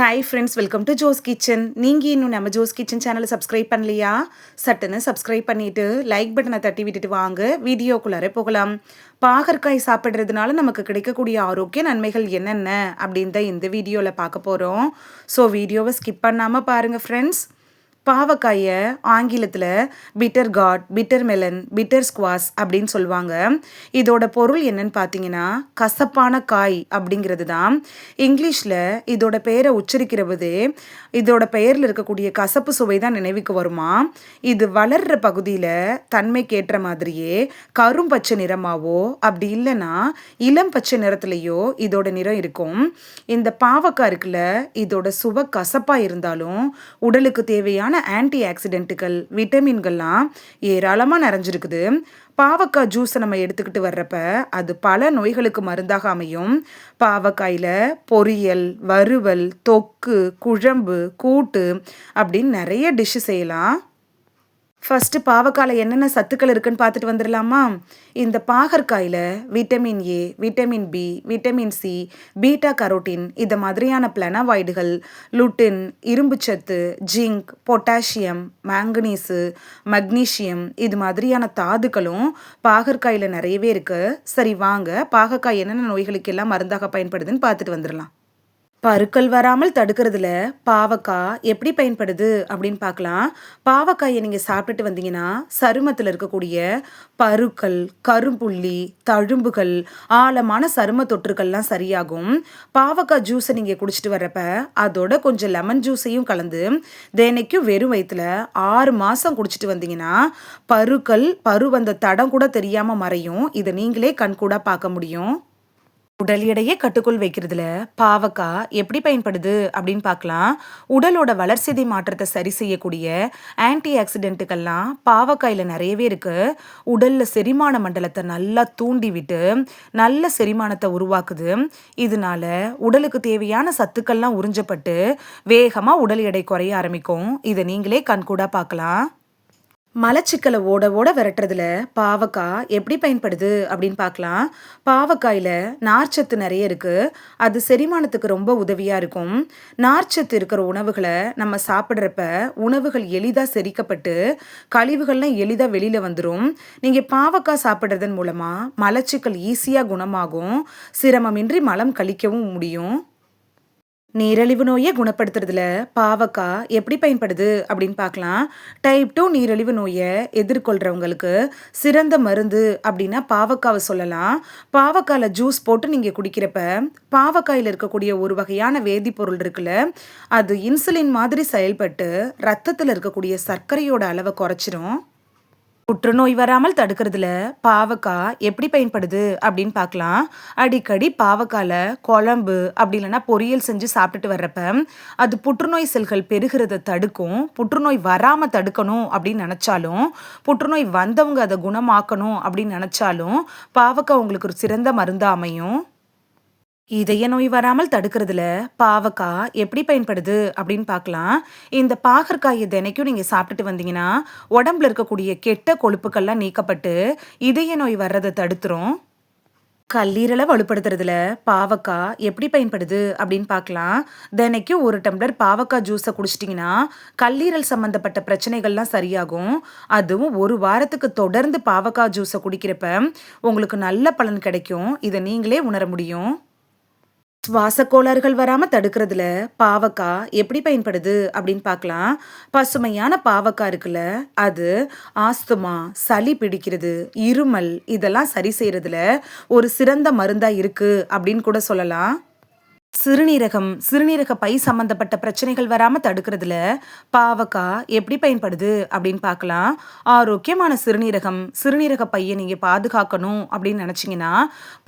Hi friends, welcome to Jo's kitchen. நீங்கள் இன்னும் நம்ம ஜோஸ் கிச்சன் சேனலை சப்ஸ்கிரைப் பண்ணலையா? சட்டுன்னு சப்ஸ்கிரைப் பண்ணிவிட்டு லைக் பட்டனை தட்டி விட்டுட்டு வாங்க வீடியோக்குள்ளார போகலாம். பாகற்காய் சாப்பிட்றதுனால நமக்கு கிடைக்கக்கூடிய ஆரோக்கிய நன்மைகள் என்னென்ன அப்படின்னு தான் இந்த வீடியோவில் பார்க்க போகிறோம். ஸோ வீடியோவை ஸ்கிப் பண்ணாமல் பாருங்கள் ஃப்ரெண்ட்ஸ். பாவக்காயை ஆங்கிலத்தில் bitter gourd, bitter melon, bitter squash அப்படின்னு சொல்லுவாங்க. இதோட பொருள் என்னன்னு பார்த்தீங்கன்னா கசப்பான காய் அப்படிங்கிறது தான். இங்கிலீஷில் இதோட பெயரை உச்சரிக்கிறபோது இதோட பெயரில் இருக்கக்கூடிய கசப்பு சுவை தான் நினைவுக்கு வருமா. இது வளர்கிற பகுதியில் தன்மைக்கேற்ற மாதிரியே கரும் பச்சை நிறமாவோ அப்படி இல்லைன்னா இளம் பச்சை நிறத்துலையோ இதோட நிறம் இருக்கும். இந்த பாவக்காய் இருக்குல்ல, இதோட சுவை கசப்பாக இருந்தாலும் உடலுக்கு தேவையான ஆன்டி ஆக்சிடென்ட்டுகள், விட்டமின்கள்லாம் ஏராளமாக நிறைஞ்சிருக்குது. பாவக்காய் ஜூஸை நம்ம எடுத்துக்கிட்டு வர்றப்ப அது பல நோய்களுக்கு மருந்தாக அமையும். பாவக்காயில் பொரியல், வறுவல், தொக்கு, குழம்பு, கூட்டு அப்படின்னு நிறைய டிஷ்ஷு செய்யலாம். ஃபஸ்ட்டு பாவக்காயில் என்னென்ன சத்துக்கள் இருக்குன்னு பார்த்துட்டு வந்துடலாமா? இந்த பாகற்காயில் vitamin A, vitamin B, vitamin C, beta carotene இது மாதிரியான பிளனவாய்டுகள், லுட்டின், இரும்புச்சத்து, ஜிங்க், பொட்டாசியம், மேங்கனீஸு, மக்னீஷியம் இது மாதிரியான தாதுக்களும் பாகற்காயில் நிறையவே இருக்குது. சரி வாங்க, பாகற்காய் என்னென்ன நோய்களுக்கெல்லாம் மருந்தாக பயன்படுதுன்னு பார்த்துட்டு வந்துடலாம். பருக்கள் வராமல் தடுக்கிறதுல பாவக்காய் எப்படி பயன்படுது அப்படின்னு பார்க்கலாம். பாவக்காயை நீங்கள் சாப்பிட்டுட்டு வந்தீங்கன்னா சருமத்தில் இருக்கக்கூடிய பருக்கள், கரும்புள்ளி, தழும்புகள், ஆழமான சரும தொற்றுக்கள்லாம் சரியாகும். பாவக்காய் ஜூஸை நீங்கள் குடிச்சிட்டு வர்றப்ப அதோட கொஞ்சம் லெமன் ஜூஸையும் கலந்து தினைக்கும் வெறும் வயிற்றுல 6 மாதம் குடிச்சிட்டு வந்தீங்கன்னா பருக்கள், பரு வந்த தடம் கூட தெரியாமல் மறையும். இதை நீங்களே கண்கூட பார்க்க முடியும். உடல் எடையை கட்டுக்குள் வைக்கிறதுல பாவக்காய் எப்படி பயன்படுது அப்படின்னு பார்க்கலாம். உடலோட வளர்சிதை மாற்றத்தை சரி செய்யக்கூடிய ஆன்டி ஆக்சிடென்ட்டுகள்லாம் பாவக்காயில் நிறையவே இருக்கு. உடல்ல செரிமான மண்டலத்தை நல்லா தூண்டி விட்டு நல்ல செரிமானத்தை உருவாக்குது. இதனால உடலுக்கு தேவையான சத்துக்கள்லாம் உறிஞ்சப்பட்டு வேகமாக உடல் எடை குறைய ஆரம்பிக்கும். இதை நீங்களே கண்கூடா பார்க்கலாம். மலச்சிக்கலை ஓட ஓட விரட்டுறதுல பாவக்காய் எப்படி பயன்படுது அப்படின்னு பார்க்கலாம். பாவக்காயில் நார்ச்சத்து நிறைய இருக்குது. அது செரிமானத்துக்கு ரொம்ப உதவியாக இருக்கும். நார்ச்சத்து இருக்கிற உணவுகளை நம்ம சாப்பிட்றப்ப உணவுகள் எளிதாக செரிக்கப்பட்டு கழிவுகள்லாம் எளிதாக வெளியில் வந்துடும். நீங்கள் பாவக்காய் சாப்பிட்றதன் மூலமாக மலச்சிக்கல் ஈஸியாக குணமாகும். சிரமமின்றி மலம் கழிக்கவும் முடியும். நீரிழிவு நோயை குணப்படுத்துறதுல பாவக்காய் எப்படி பயன்படுது அப்படின்னு பார்க்கலாம். டைப் 2 நீரிழிவு நோயை எதிர்கொள்கிறவங்களுக்கு சிறந்த மருந்து அப்படின்னா பாவக்காவை சொல்லலாம். பாவக்காயில் ஜூஸ் போட்டு நீங்கள் குடிக்கிறப்ப பாவக்காயில் இருக்கக்கூடிய ஒரு வகையான வேதிப்பொருள் இருக்குல்ல, அது இன்சுலின் மாதிரி செயல்பட்டு ரத்தத்தில் இருக்கக்கூடிய சர்க்கரையோட அளவை குறைச்சிரும். புற்றுநோய் வராமல் தடுக்கிறதுல பாவக்காய் எப்படி பயன்படுது அப்படின்னு பார்க்கலாம். அடிக்கடி பாவக்காயில் குழம்பு அப்படி இல்லைன்னா பொரியல் செஞ்சு சாப்பிட்டுட்டு வர்றப்ப அது புற்றுநோய் செல்கள் பெருகிறத தடுக்கும். புற்றுநோய் வராமல் தடுக்கணும் அப்படின்னு நினச்சாலும், புற்றுநோய் வந்தவங்க அதை குணமாக்கணும் அப்படின்னு நினச்சாலும் பாவக்காய் உங்களுக்கு ஒரு சிறந்த மருந்தாக அமையும். இதய நோய் வராமல் தடுக்கிறதுல பாவக்காய் எப்படி பயன்படுது அப்படின்னு பார்க்கலாம். இந்த பாகற்காயை தினைக்கும் நீங்கள் சாப்பிட்டுட்டு வந்தீங்கன்னா உடம்புல இருக்கக்கூடிய கெட்ட கொழுப்புக்கள்லாம் நீக்கப்பட்டு இதய நோய் வர்றதை தடுத்துரும். கல்லீரலை வலுப்படுத்துறதுல பாவக்காய் எப்படி பயன்படுது அப்படின்னு பார்க்கலாம். தினைக்கும் 1 டம்ளர் பாவக்காய் ஜூஸை குடிச்சிட்டிங்கன்னா கல்லீரல் சம்மந்தப்பட்ட பிரச்சனைகள்லாம் சரியாகும். அதுவும் 1 வாரத்துக்கு தொடர்ந்து பாவக்காய் ஜூஸை குடிக்கிறப்ப உங்களுக்கு நல்ல பலன் கிடைக்கும். இதை நீங்களே உணர முடியும். சுவாச கோளாறுகள் வராமல் தடுக்கிறதுல பாவக்காய் எப்படி பயன்படுது அப்படின்னு பார்க்கலாம். பசுமையான பாவக்காய் இருக்குல்ல, அது ஆஸ்துமா, சளி பிடிக்கிறது, இருமல் இதெல்லாம் சரி செய்யறதுல ஒரு சிறந்த மருந்தாக இருக்கு அப்படின்னு கூட சொல்லலாம். சிறுநீரக பை சம்பந்தப்பட்ட பிரச்சனைகள் வராமல் தடுக்கிறதுல பாவக்காய் எப்படி பயன்படுது அப்படின்னு பார்க்கலாம். ஆரோக்கியமான சிறுநீரக பையை நீங்கள் பாதுகாக்கணும் அப்படின்னு நினச்சிங்கன்னா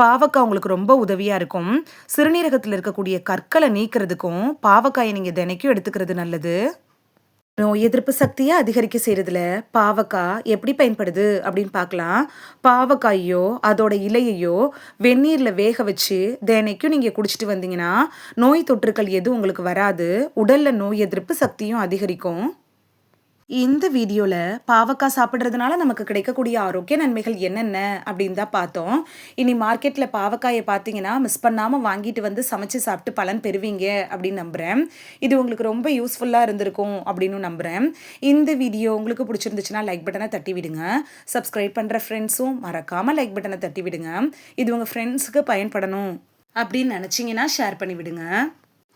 பாவக்காய் உங்களுக்கு ரொம்ப உதவியாக இருக்கும். சிறுநீரகத்தில் இருக்கக்கூடிய கற்களை நீக்கிறதுக்கும் பாவக்காயை நீங்கள் தினைக்கும் எடுத்துக்கிறது நல்லது. நோய் எதிர்ப்பு சக்தியை அதிகரிக்க செய்கிறதுல பாவக்காய் எப்படி பயன்படுது அப்படின்னு பார்க்கலாம். பாவக்காயோ அதோட இலையையோ வெந்நீரில் வேக வச்சு தினைக்கும் நீங்கள் குடிச்சிட்டு வந்தீங்கன்னா நோய் தொற்றுக்கள் எதுவும் உங்களுக்கு வராது. உடலில் நோய் எதிர்ப்பு சக்தியும் அதிகரிக்கும். இந்த வீடியோல பாவக்காய் சாப்பிடுறதுனால நமக்கு கிடைக்கக்கூடிய ஆரோக்கிய நன்மைகள் என்னென்ன அப்படின்னு தான் பார்த்தோம். இனி மார்க்கெட்ல பாவக்காய பார்த்தீங்கன்னா, மிஸ் பண்ணாம வாங்கிட்டு வந்து சமைச்சு சாப்பிட்டு பலன் பெறுவீங்க அப்படின்னு நம்புறேன். இது உங்களுக்கு ரொம்ப யூஸ்ஃபுல்லா இருந்திருக்கும் அப்படின்னு நம்புறேன். இந்த வீடியோ உங்களுக்கு பிடிச்சிருந்துச்சுன்னா லைக் பட்டனை தட்டி விடுங்க. சப்ஸ்கிரைப் பண்ற ஃப்ரெண்ட்ஸும் மறக்காம லைக் பட்டனை தட்டி விடுங்க. இது உங்க ஃப்ரெண்ட்ஸுக்கு பயன்படணும் அப்படின்னு நினைச்சீங்கன்னா ஷேர் பண்ணி விடுங்க.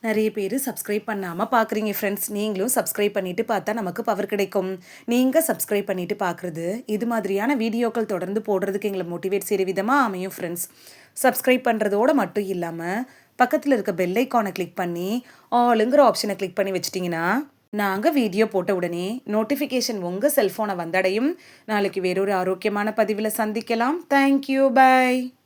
நிறைய பேர் சப்ஸ்கிரைப் பண்ணாமல் பார்க்குறீங்க ஃப்ரெண்ட்ஸ். நீங்களும் சப்ஸ்கிரைப் பண்ணிவிட்டு பார்த்தா நமக்கு பவர் கிடைக்கும். நீங்கள் சப்ஸ்கிரைப் பண்ணிவிட்டு பார்க்குறது இது மாதிரியான வீடியோக்கள் தொடர்ந்து போடுறதுக்கு எங்களை மோட்டிவேட் செய்கிற விதமாக அமையும் ஃப்ரெண்ட்ஸ். சப்ஸ்கிரைப் பண்ணுறதோடு மட்டும் இல்லாமல் பக்கத்தில் இருக்க பெல் ஐக்கானை கிளிக் பண்ணி ஆளுங்கிற ஆப்ஷனை கிளிக் பண்ணி வச்சிட்டிங்கன்னா நாங்கள் வீடியோ போட்ட உடனே நோட்டிஃபிகேஷன் உங்கள் செல்ஃபோனை வந்தடையும். நாளைக்கு வேறொரு ஆரோக்கியமான பதிவில் சந்திக்கலாம். Thank you, by.